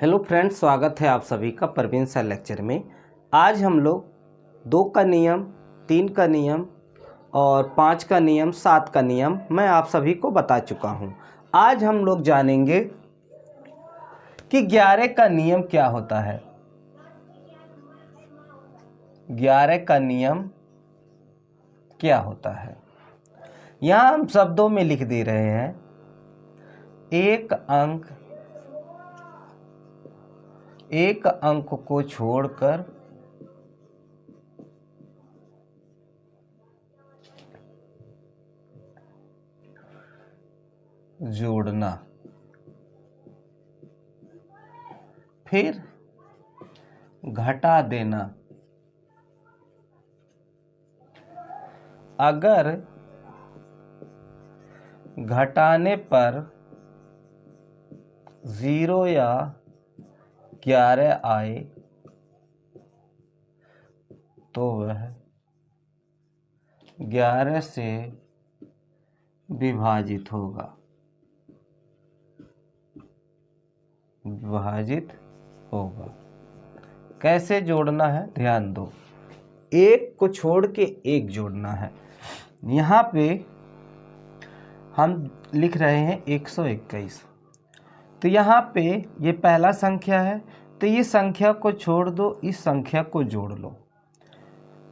Hello friends, स्वागत है आप सभी का परवीन सर लेक्चर में। आज हम लोग 2 का नियम, 3 का नियम और 5 का नियम, 7 का नियम मैं आप सभी को बता चुका हूं। आज हम लोग जानेंगे कि 11 का नियम क्या होता है। 11 का नियम क्या होता है, यहाँ हम शब्दों में लिख दे रहे हैं। एक अंक को छोड़कर जोड़ना, फिर घटा देना। अगर घटाने पर 0 या 11 आए तो वह 11 से विभाजित होगा। कैसे जोड़ना है, ध्यान दो। एक को छोड़ के एक जोड़ना है। यहाँ पे हम लिख रहे हैं 121, तो यहाँ पे ये पहला संख्या है, तो ये संख्या को छोड़ दो, इस संख्या को जोड़ लो।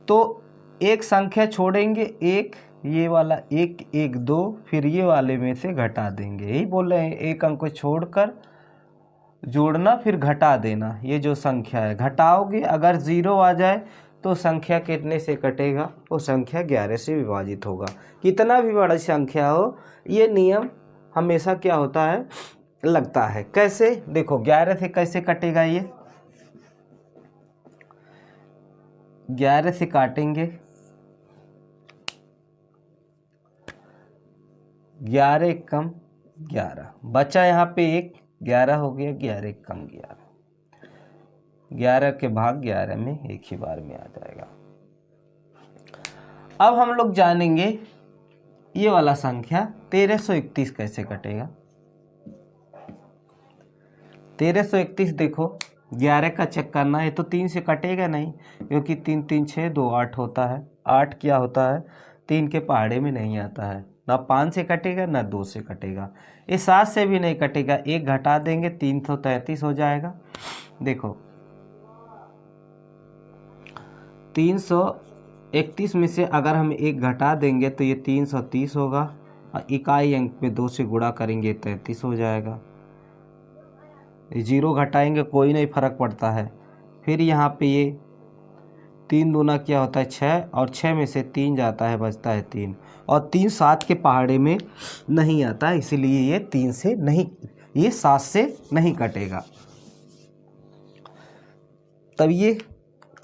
तो एक संख्या छोड़ेंगे, एक ये वाला 1 1 2, फिर ये वाले में से घटा देंगे। यही बोल रहे हैं, एक अंक को छोड़कर जोड़ना फिर घटा देना। ये जो संख्या है घटाओगे, अगर 0 आ जाए तो संख्या कितने से कटेगा, वो संख्या 11 से विभाजित होगा। कितना भी बड़ी संख्या हो, ये नियम हमेशा क्या होता है, लगता है। कैसे, देखो 11 से कैसे कटेगा, ये 11 से काटेंगे, 11 कम 11 बचा, यहाँ पे 1 11 हो गया, 11 कम 11, 11 के भाग 11 में एक ही बार में आ जाएगा। अब हम लोग जानेंगे ये वाला संख्या 1331 कैसे कटेगा। 1331 देखो, 11 का चेक करना है तो 3 से कटेगा नहीं, क्योंकि 3 3 6 2 8 होता है। 8 क्या होता है, 3 के पहाड़े में नहीं आता है। ना 5 से कटेगा ना 2 से कटेगा, ये 7 से भी नहीं कटेगा। एक घटा देंगे 333 हो जाएगा। देखो 331 में से अगर हम एक घटा देंगे तो ये 330 होगा, और इकाई अंक में 2 से गुणा करेंगे 33 हो जाएगा। 0 घटाएंगे कोई नहीं फर्क पड़ता है। फिर यहाँ पे ये 3 दूना क्या होता है 6, और 6 में से 3 जाता है, बचता है 3, और 3 7 के पहाड़े में नहीं आता, इसीलिए ये 3 से नहीं, ये 7 से नहीं कटेगा। तब ये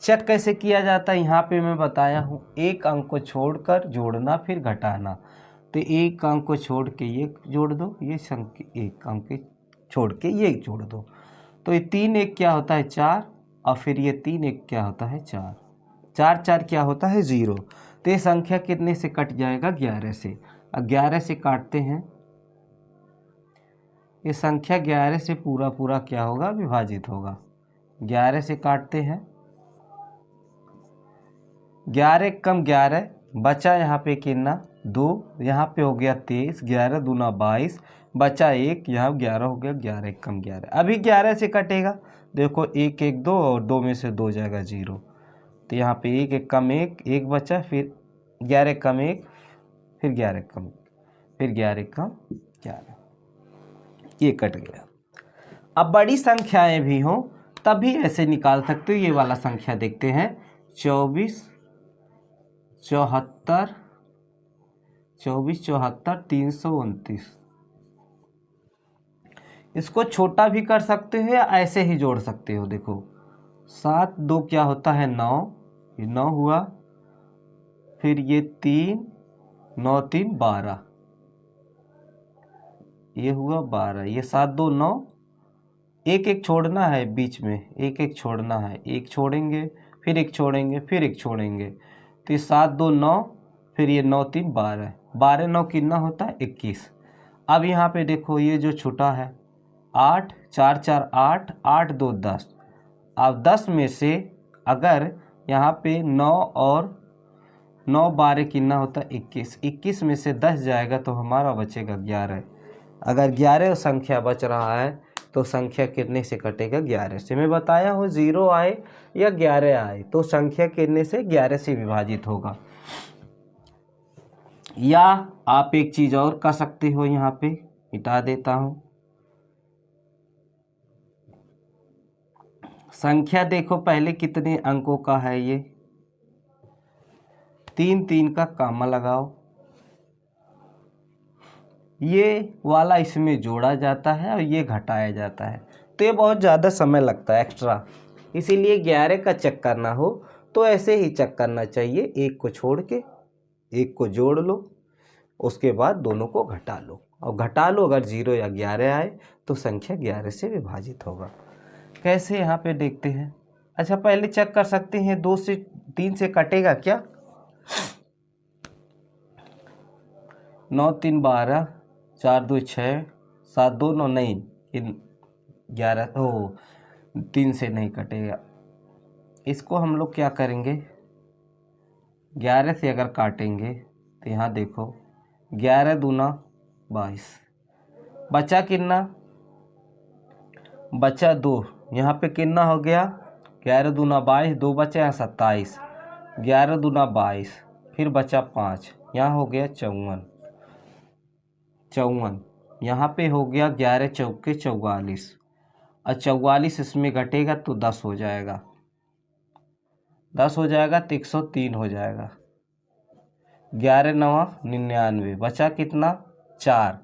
चेक कैसे किया जाता है, यहाँ पे मैं बताया हूँ। एक अंक को छोड़कर जोड़ना फिर घटाना, तो एक अंक को छोड़ के ये जोड़ दो, ये संख्या एक अंक छोड़ के ये जोड़ दो, तो ये 3 1 क्या होता है 4, और फिर ये 3 1 क्या होता है 4, 4 4 क्या होता है 0। तो ये संख्या कितने से कट जाएगा, 11 से। अब 11 से काटते हैं, ये संख्या 11 से पूरा पूरा क्या होगा, विभाजित होगा। 11 से काटते हैं, 11 कम 11 बचा, यहाँ पे कितना 2, यहाँ पे हो गया 23, 11 दूना 22, बचा 1, यहाँ 11 हो गया, 11 कम 11। अभी 11 से कटेगा, देखो 1 1 2, और 2 में से 2 जाएगा 0, तो यहाँ पे 1 1 कम 1, 1 बचा, फिर 11 कम 1, फिर 11 कम, फिर 11 कम 11, ये कट गया। अब बड़ी संख्याएं भी हों तब भी ऐसे निकाल सकते हो। ये वाला संख्या देखते हैं, 24 74 329। इसको छोटा भी कर सकते हो या ऐसे ही जोड़ सकते हो। देखो 7 2 क्या होता है 9, ये 9 हुआ, फिर ये 3 9 3 12, ये हुआ 12, ये 7 2 9, एक एक छोड़ना है बीच में, एक एक छोड़ना है, एक छोड़ेंगे फिर एक छोड़ेंगे फिर एक छोड़ेंगे, तो ये 7 2 9, फिर ये 9 3 12, 12 9 कितना होता है 21। अब यहाँ पे देखो ये जो छोटा है 8, 4 4 8, 8 2 10। अब 10 में से अगर यहाँ पे 9 और 9 12 कितना होता है 21, 21 में से 10 जाएगा तो हमारा बचेगा 11। अगर 11 संख्या बच रहा है तो संख्या कितने से कटेगा 11 से। मैं बताया हूँ 0 आए या 11 आए तो संख्या कितने से 11 से विभाजित होगा। या आप एक चीज और कर सकते हो, यहाँ पे मिटा देता हूँ। संख्या देखो पहले कितने अंकों का है, ये 3 3 का कामा लगाओ, ये वाला इसमें जोड़ा जाता है और ये घटाया जाता है, तो ये बहुत ज़्यादा समय लगता है एक्स्ट्रा। इसीलिए 11 का चेक करना हो तो ऐसे ही चेक करना चाहिए, एक को छोड़ के एक को जोड़ लो, उसके बाद दोनों को घटा लो और घटा लो, अगर 0 या 11 आए तो संख्या 11 से विभाजित होगा। कैसे यहाँ पे देखते हैं। अच्छा पहले चेक कर सकते हैं 2 से 3 से कटेगा क्या। 9 3 12, 4 2 6, 7 2 9, नहीं 11 हो 3 से नहीं कटेगा। इसको हम लोग क्या करेंगे, 11 से अगर काटेंगे तो यहाँ देखो 11 दूना 22, बचा कितना, बचा 2, यहाँ पे कितना हो गया 11 दूना 22, 2 बचे यहाँ 27, 11 दूना 22, फिर बचा 5, यहाँ हो गया 54, यहाँ पे हो गया 11 चौके 44, और 44 इसमें घटेगा तो 10 हो जाएगा, 10 हो जाएगा तो 103 हो जाएगा। 11 9 99, बचा कितना 4,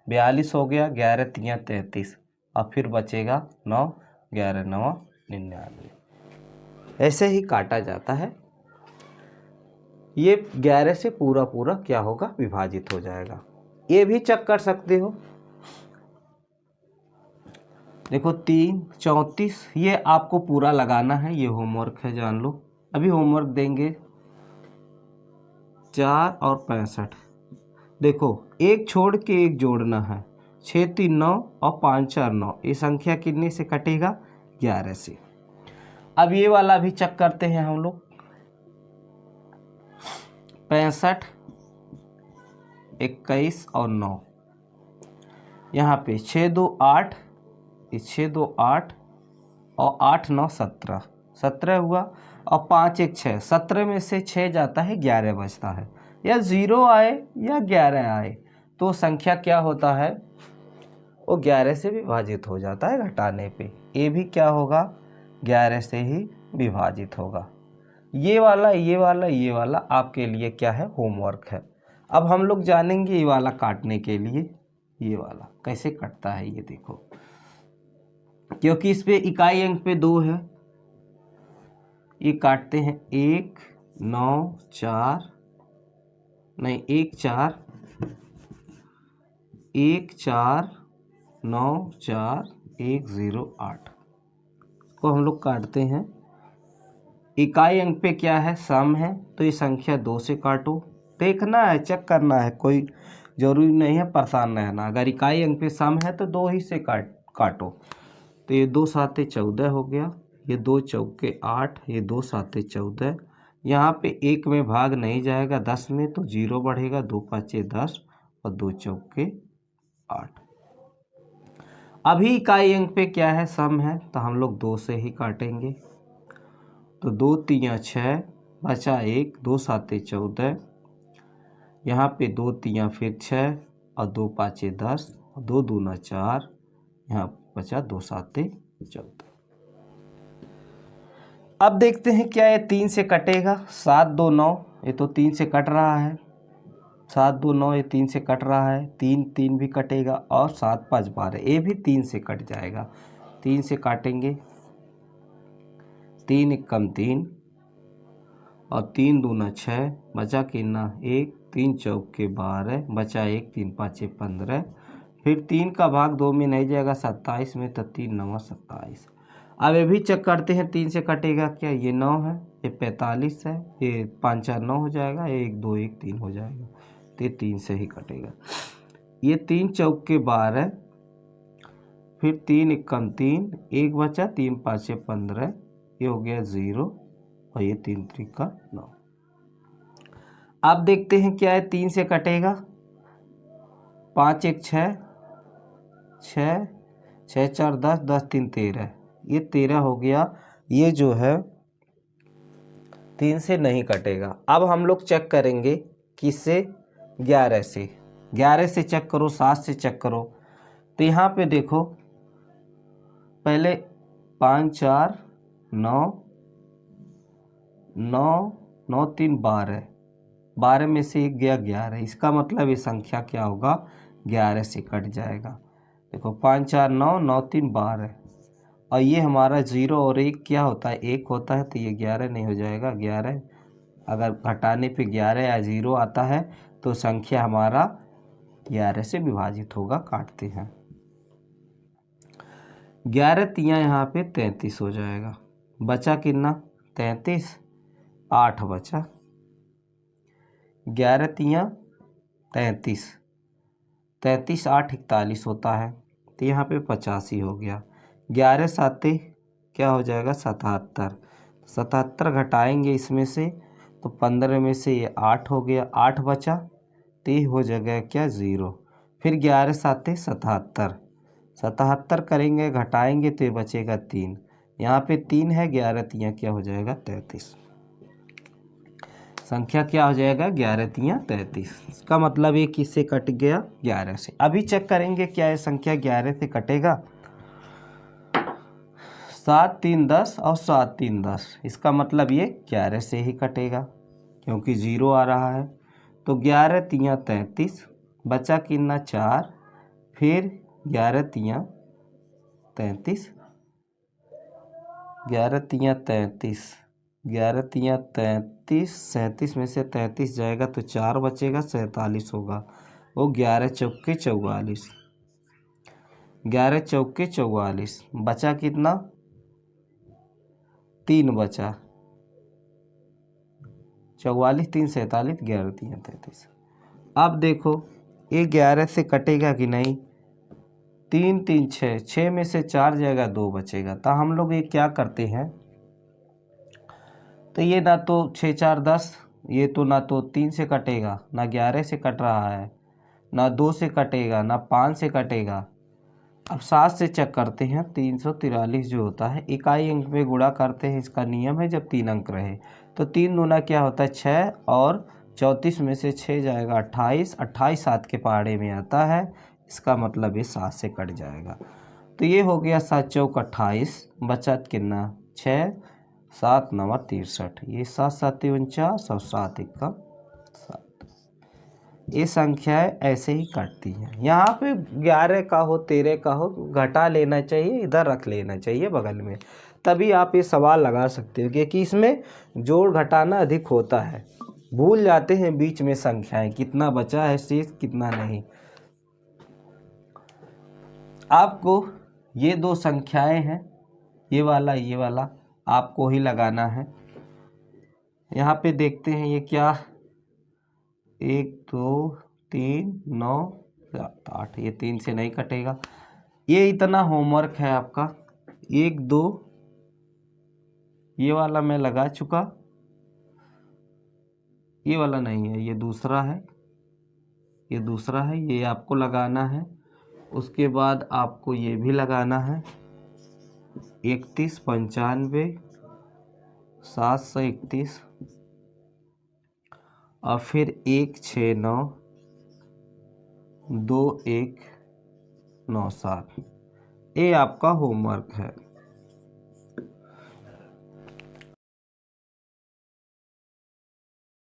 42 हो गया, 11 3 33, और फिर बचेगा 9, 11 9 99। ऐसे ही काटा जाता है। ये 11 से पूरा पूरा क्या होगा विभाजित हो जाएगा। ये भी चेक कर सकते हो, देखो 3 34, ये आपको पूरा लगाना है, ये होमवर्क है जान लो। अभी होमवर्क देंगे 4 और 65, देखो एक छोड़ के एक जोड़ना है, 6 3 9 और 5 4 9, ये संख्या कितने से कटेगा 11 से। अब ये वाला भी चेक करते हैं हम लोग, 65 21 और 9, यहाँ पे 6 2 8, 6 2 8 और 8 9 17, 17 हुआ, और 5 1 6, 17 में से 6 जाता है 11 बचता है। या 0 आए या 11 आए तो संख्या क्या होता है, वो 11 से विभाजित हो जाता है घटाने पे। ये भी क्या होगा 11 से ही विभाजित होगा। ये वाला ये वाला ये वाला आपके लिए क्या है होमवर्क है। अब हम लोग जानेंगे ये वाला काटने के लिए, ये वाला कैसे कटता है ये देखो, क्योंकि इस पे इकाई अंक पे 2 है। ये काटते हैं 1 9 4, नहीं 1 4 1 4 9 4 1 0 8 को हम लोग काटते हैं। इकाई अंक पे क्या है सम है, तो ये संख्या 2 से काटो, देखना है चेक करना है, कोई जरूरी नहीं है परेशान रहना। अगर इकाई अंक पे सम है तो 2 ही से काटो। तो ये 2 7 14 हो गया, ये 2 चौके 8, ये 2 7 14, यहाँ पे 1 में भाग नहीं जाएगा 10 में, तो 0 बढ़ेगा, 2 5 10 और 2 चौके 8। अभी इकाई अंक पे क्या है सम है, तो हम लोग 2 से ही काटेंगे। तो 2 3 6, बचा 1, 2 7 14, यहाँ पे 2 3 फिर 6 और 2 5 10 और 2 दूना 4, यहाँ बचा 2 7 14। अब देखते हैं क्या ये 3 से कटेगा, 7 2 9, ये तो 3 से कट रहा है, 7 2 9 ये 3 से कट रहा है, 3 3 भी कटेगा, और 7 5 12 ये भी 3 से कट जाएगा। 3 से काटेंगे, 3 1 3 और 3 दूना 6, बचा कितना 1, 3 चौके 12, बचा 1, 3 5 15, फिर 3 का भाग 2 में नहीं जाएगा 27 में, तो 3 9 27। अब ये भी चेक करते हैं 3 से कटेगा क्या, ये 9 है, ये 45 है, ये 5 4 9 हो जाएगा, ये 1 2 1 3 हो जाएगा, तो ये 3 से ही कटेगा। ये 3 चौके 12, फिर 3 एकम 3, 1 बचा, 3 5 15, ये हो गया 0 और ये 3 त्रिका 9। अब देखते हैं क्या है, 3 से कटेगा, 5 1 6, 6 6 4 10, 10 3 13, ये 13 हो गया। ये जो है 3 से नहीं कटेगा। अब हम लोग चेक करेंगे किससे, 11 से। 11 से चेक करो, 7 से चेक करो। तो यहाँ पे देखो, पहले 5 4 9 9 9 3 12, 12 में से एक गया 11, इसका मतलब ये संख्या क्या होगा, 11 से कट जाएगा। देखो 5 4 9 9 3 12, और ये हमारा 0 और 1 क्या होता है, 1 होता है, तो ये 11 नहीं हो जाएगा। 11 अगर घटाने पे 11 या 0 आता है तो संख्या हमारा 11 से विभाजित होगा। काटते हैं, 11 तियाँ यहाँ पे 33 हो जाएगा। बचा कितना, 33, 8 बचा। 11 तियाँ 33, 33 8 41 होता है, तो यहाँ पे 85 हो गया। 11 साते क्या हो जाएगा, 77। 77 घटाएंगे इसमें से, तो 15 में से ये 8 हो गया, 8 बचा, तो ये हो जाएगा क्या, 0। फिर 11 साते 77, 77 करेंगे, घटाएंगे तो ये बचेगा 3, यहाँ पे 3 है, 11 तियाँ क्या हो जाएगा, 33। संख्या क्या हो जाएगा, 11 तियाँ 33। इसका मतलब ये किससे कट गया, 11 से। अभी चेक करेंगे क्या ये संख्या 11 से कटेगा। 7 3 10 और 7 3 10, इसका मतलब ये 11 से ही कटेगा, क्योंकि 0 आ रहा है। तो 11 तियाँ 33, बचा कितना, 4, फिर 11 तियाँ 33, 11 तियाँ 33, 11 तियाँ 33, 37 में से 33 जाएगा तो 4 बचेगा, 47 होगा। वो 11 चौके 44, 11 चौके 44, बचा कितना, 3 बचा, 44 3 47, 11 तियाँ 33। अब देखो ये 11 से कटेगा कि नहीं, 3 3 6, 6 में से 4 जाएगा, 2 बचेगा। तो हम लोग ये क्या करते हैं, तो ये ना तो 6 4 10, ये तो ना तो 3 से कटेगा, ना 11 से कट रहा है, ना 2 से कटेगा, ना 5 से कटेगा। अब 7 से चेक करते हैं, 343 जो होता है, इकाई अंक में गुणा करते हैं, इसका नियम है जब 3 अंक रहे। तो 3 दूना क्या होता है, 6, और 34 में से 6 जाएगा 28, 28 7 के पहाड़े में आता है, इसका मतलब ये 7 से कट जाएगा। तो ये हो गया 7 चौक 28, बचा कितना, 6, 7 9 63, ये 7 7 49 और 7 1 7। ये संख्याएं ऐसे ही कटती हैं। यहाँ पे 11 का हो, 13 का हो, घटा लेना चाहिए, इधर रख लेना चाहिए बगल में, तभी आप ये सवाल लगा सकते हो, क्योंकि इसमें जोड़ घटाना अधिक होता है, भूल जाते हैं बीच में संख्याएं, कितना बचा है शेष, कितना नहीं। आपको ये दो संख्याएं हैं, ये वाला आपको ही लगाना है। यहाँ पे देखते हैं ये क्या, 1 2 3 9 7 8, ये 3 से नहीं कटेगा। ये इतना होमवर्क है आपका। 1 2, ये वाला मैं लगा चुका, ये वाला नहीं है, ये दूसरा है, ये दूसरा है, ये आपको लगाना है। उसके बाद आपको ये भी लगाना है, 31 95 731, और फिर 1 6 9 2 1 9 7। ये आपका होमवर्क है।